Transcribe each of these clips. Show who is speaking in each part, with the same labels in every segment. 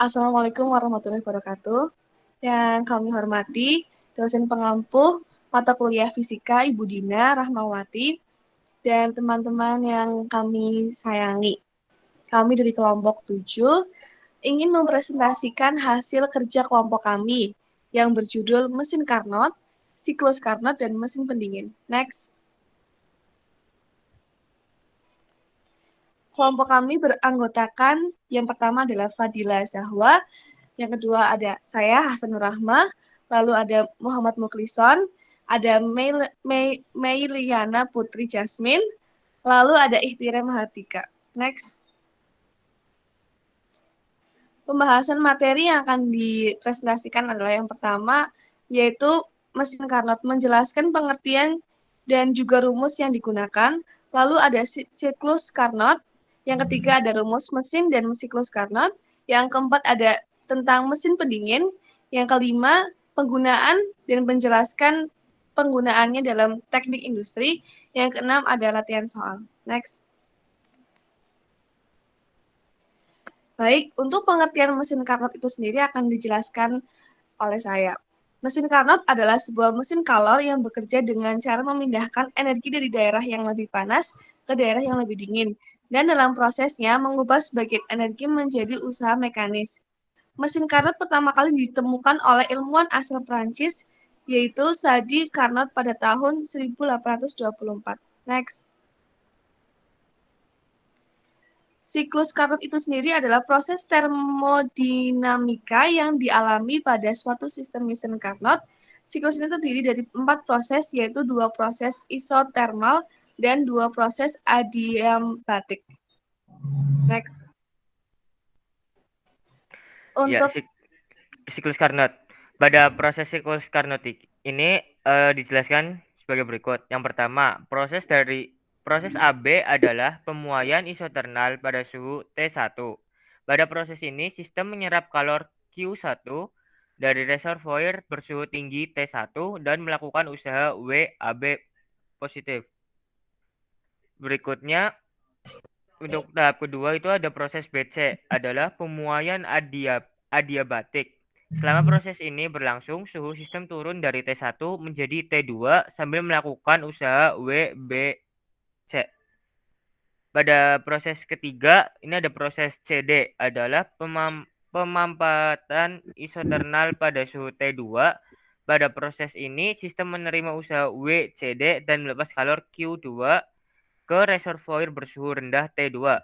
Speaker 1: Assalamualaikum warahmatullahi wabarakatuh. Yang kami hormati, dosen pengampu mata kuliah fisika Ibu Dina Rahmawati, dan teman-teman yang kami sayangi. Kami dari kelompok 7 ingin mempresentasikan hasil kerja kelompok kami yang berjudul Mesin Carnot, Siklus Carnot, dan Mesin Pendingin. Next. Kelompok kami beranggotakan yang pertama adalah Fadila Zahwa, yang kedua ada saya Hasan Nur Rahmah, lalu ada Muhammad Muklison, ada Meiliana Putri Jasmine, lalu ada Ikhtiar Mahartika. Next. Pembahasan materi yang akan dipresentasikan adalah yang pertama, yaitu mesin Carnot, menjelaskan pengertian dan juga rumus yang digunakan. Lalu ada siklus Carnot. Yang ketiga ada rumus mesin dan siklus Carnot. Yang keempat ada tentang mesin pendingin. Yang kelima, penggunaan dan menjelaskan penggunaannya dalam teknik industri. Yang keenam ada latihan soal. Next. Baik, untuk pengertian mesin Carnot itu sendiri akan dijelaskan oleh saya. Mesin Carnot adalah sebuah mesin kalor yang bekerja dengan cara memindahkan energi dari daerah yang lebih panas ke daerah yang lebih dingin, dan dalam prosesnya mengubah sebagian energi menjadi usaha mekanis. Mesin Carnot pertama kali ditemukan oleh ilmuwan asal Prancis, yaitu Sadi Carnot pada tahun 1824. Next. Siklus Carnot itu sendiri adalah proses termodinamika yang dialami pada suatu sistem mesin Carnot. Siklus ini terdiri dari 4 proses, yaitu 2 proses isotermal dan 2 proses adiabatik. Next.
Speaker 2: Untuk siklus Carnot. Pada proses siklus Carnot ini dijelaskan sebagai berikut. Yang pertama, proses AB adalah pemuaian isoternal pada suhu T1. Pada proses ini, sistem menyerap kalor Q1 dari reservoir bersuhu tinggi T1 dan melakukan usaha WAB positif. Berikutnya, untuk tahap kedua itu ada proses BC, adalah pemuaian adiabatik. Selama proses ini berlangsung, suhu sistem turun dari T1 menjadi T2 sambil melakukan usaha WBC. Pada proses ketiga, ini ada proses CD, adalah pemampatan isoternal pada suhu T2. Pada proses ini, sistem menerima usaha WCD dan melepas kalor Q2 ke reservoir bersuhu rendah T2. 4.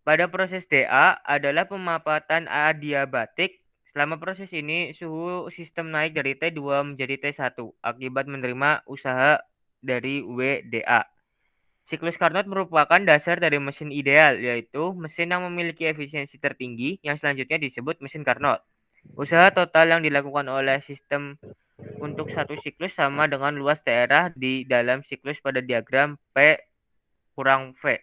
Speaker 2: Pada proses DA adalah pemampatan adiabatik. Selama proses ini, suhu sistem naik dari T2 menjadi T1 akibat menerima usaha dari WDA. Siklus Carnot merupakan dasar dari mesin ideal, yaitu mesin yang memiliki efisiensi tertinggi yang selanjutnya disebut mesin Carnot. Usaha total yang dilakukan oleh sistem untuk satu siklus sama dengan luas daerah di dalam siklus pada diagram P kurang V.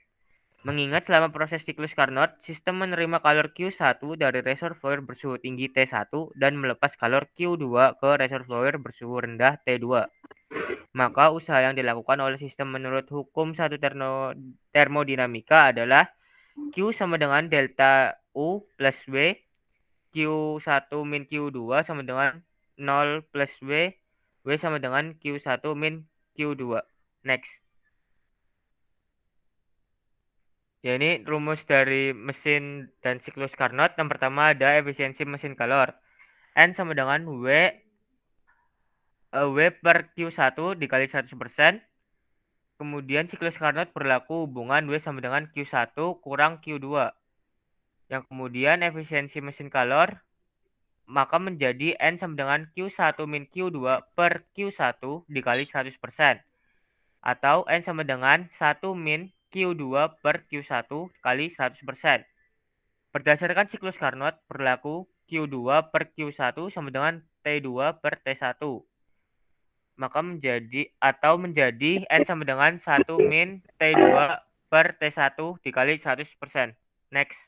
Speaker 2: Mengingat selama proses siklus Carnot, sistem menerima kalor Q1 dari reservoir bersuhu tinggi T1 dan melepas kalor Q2 ke reservoir bersuhu rendah T2. Maka usaha yang dilakukan oleh sistem menurut hukum satu termodinamika adalah Q sama dengan delta U plus W, Q1 min Q2 sama dengan 0 plus W, W sama dengan Q1 min Q2. Next. Ya, ini rumus dari mesin dan siklus Carnot. Yang pertama ada efisiensi mesin kalor. N sama dengan W per Q1 dikali 100%. Kemudian siklus Carnot berlaku hubungan W sama dengan Q1 kurang Q2. Yang kemudian efisiensi mesin kalor maka menjadi N sama dengan Q1 min Q2 per Q1 dikali 100%. Atau N sama dengan 1 min Q2 per Q1 kali 100%. Berdasarkan siklus Carnot berlaku Q2 per Q1 sama dengan T2 per T1. Maka menjadi N sama dengan 1 min T2 per T1 dikali 100%. Next.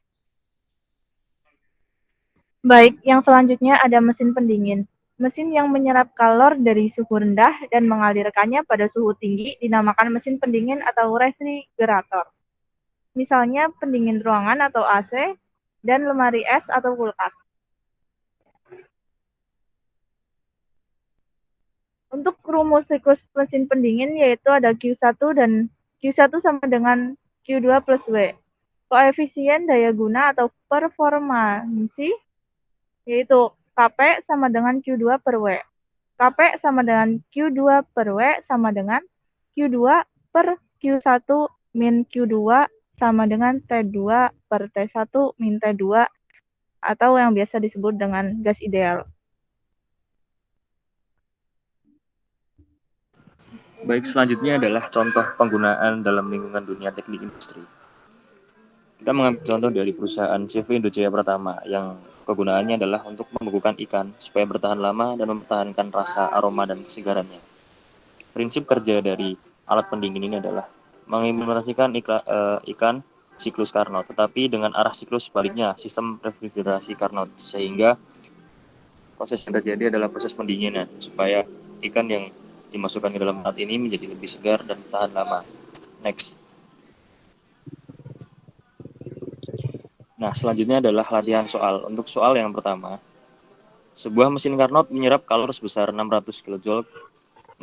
Speaker 3: Baik, yang selanjutnya ada mesin pendingin. Mesin yang menyerap kalor dari suhu rendah dan mengalirkannya pada suhu tinggi dinamakan mesin pendingin atau refrigerator. Misalnya pendingin ruangan atau AC dan lemari es atau kulkas. Untuk rumus siklus mesin pendingin yaitu ada Q1 dan Q1 sama dengan Q2 plus W. Koefisien daya guna atau performansi yaitu Kp sama dengan Q2 per W. Kp sama dengan Q2 per W sama dengan Q2 per Q1 min Q2 sama dengan T2 per T1 min T2 atau yang biasa disebut dengan gas ideal.
Speaker 4: Baik, selanjutnya adalah contoh penggunaan dalam lingkungan dunia teknik industri. Kita mengambil contoh dari perusahaan CV Indojaya Pertama yang kegunaannya adalah untuk membekukan ikan supaya bertahan lama dan mempertahankan rasa, aroma, dan kesegarannya. Prinsip kerja dari alat pendingin ini adalah mengimplementasikan ikan siklus Carnot, tetapi dengan arah siklus sebaliknya, sistem refrigerasi Carnot, sehingga proses yang terjadi adalah proses pendinginan supaya ikan yang dimasukkan ke dalam alat ini menjadi lebih segar dan tahan lama. Next. Nah, selanjutnya adalah latihan soal. Untuk soal yang pertama, sebuah mesin Carnot menyerap kalor sebesar 600 kJ.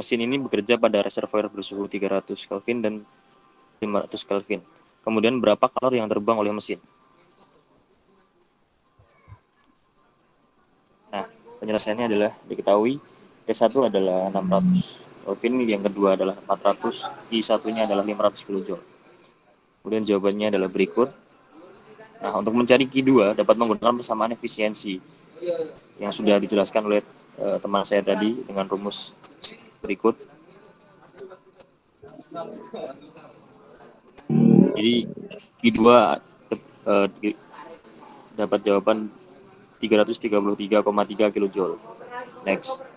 Speaker 4: Mesin ini bekerja pada reservoir bersuhu 300 Kelvin dan 500 Kelvin. Kemudian berapa kalor yang terbang oleh mesin? Nah, penyelesaiannya adalah diketahui T1 adalah 600 Kelvin, yang kedua adalah 400, I1-nya adalah 500 kJ. Kemudian jawabannya adalah berikut. Nah, untuk mencari Q2 dapat menggunakan persamaan efisiensi yang sudah dijelaskan oleh teman saya tadi dengan rumus berikut. Jadi Q2 dapat jawaban 333,3 kJ. Next.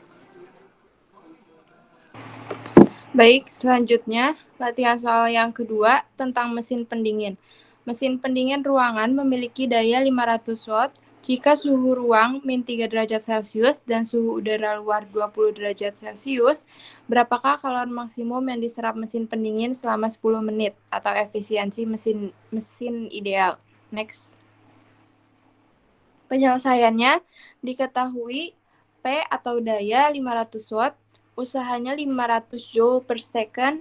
Speaker 5: Baik, selanjutnya latihan soal yang kedua tentang mesin pendingin. Mesin pendingin ruangan memiliki daya 500 watt jika suhu ruang min 3 derajat Celcius dan suhu udara luar 20 derajat Celcius. Berapakah kalor maksimum yang diserap mesin pendingin selama 10 menit atau efisiensi mesin ideal? Next. Penyelesaiannya diketahui P atau daya 500 watt, usahanya 500 Joule per second,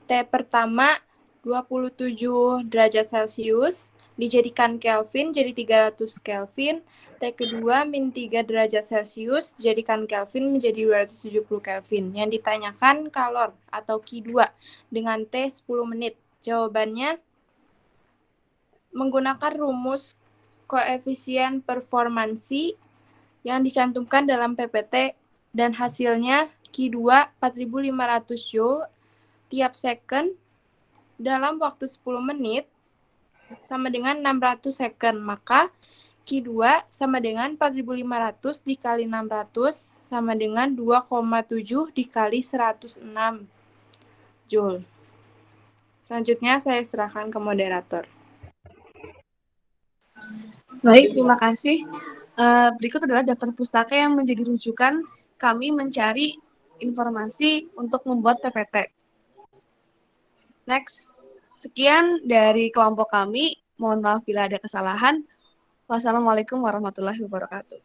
Speaker 5: T pertama 27 derajat Celcius, dijadikan Kelvin jadi 300 Kelvin, T kedua min 3 derajat Celcius, dijadikan Kelvin menjadi 270 Kelvin. Yang ditanyakan kalor atau Q2 dengan T 10 menit. Jawabannya menggunakan rumus koefisien performansi yang dicantumkan dalam PPT dan hasilnya Q2 4.500 Joule tiap second dalam waktu 10 menit sama dengan 600 second. Maka Q2 sama dengan 4.500 dikali 600 sama dengan 2,7 dikali 106 Joule. Selanjutnya saya serahkan ke moderator.
Speaker 1: Baik, terima kasih. Berikut adalah daftar pustaka yang menjadi rujukan kami mencari informasi untuk membuat PPT. Next. Sekian dari kelompok kami. Mohon maaf bila ada kesalahan. Wassalamualaikum warahmatullahi wabarakatuh.